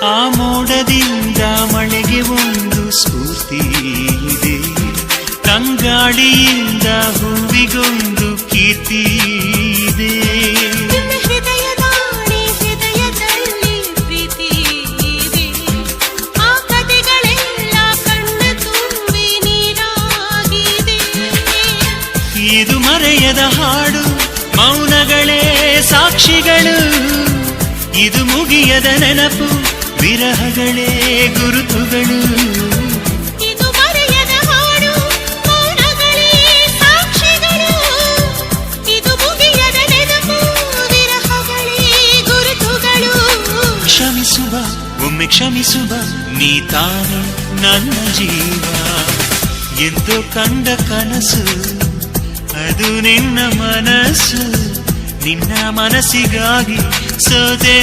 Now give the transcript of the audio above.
ಆ ಮೋಡದಿಂದ ಮಳೆಗೆ ಒಂದು ಸ್ಫೂರ್ತಿ ಇದೆ, ತಂಗಾಳಿಯಿಂದ ಹೂವಿಗೊಂದು ಕೀರ್ತಿ ಇದೆ. ಹೃದಯದಲ್ಲಿ ಪ್ರೀತಿ ಇದೆ, ಆ ಕಥೆಗಳೆಲ್ಲ ಕಣ್ಣ ತುಂಬಿ ನೀರಾಗಿದೆ. ಇದು ಮರೆಯದ ಹಾಡು, ಮೌನಗಳೇ ಸಾಕ್ಷಿಗಳು. ಇದು ಮುಗಿಯದ ನೆನಪು, ವಿರಹಗಳೇ ಗುರುತುಗಳು. ಇದು ಮರೆಯದ ಹಾಡು, ಮೌನಗಳೇ ಸಾಕ್ಷಿಗಳು. ಇದು ಮುಗಿಯದ ನೆನಪು, ವಿರಹಗಳೇ ಗುರುತುಗಳು. ಕ್ಷಮಿಸುವ, ಒಮ್ಮೆ ಕ್ಷಮಿಸುವ, ನೀ ತಾನೆ ನನ್ನ ಜೀವ. ಎಂದು ಕಂಡ ಕನಸು ಅದು ನಿನ್ನ ಮನಸ್ಸು, ನಿನ್ನ ಮನಸ್ಸಿಗಾಗಿ ಸೋದೆ.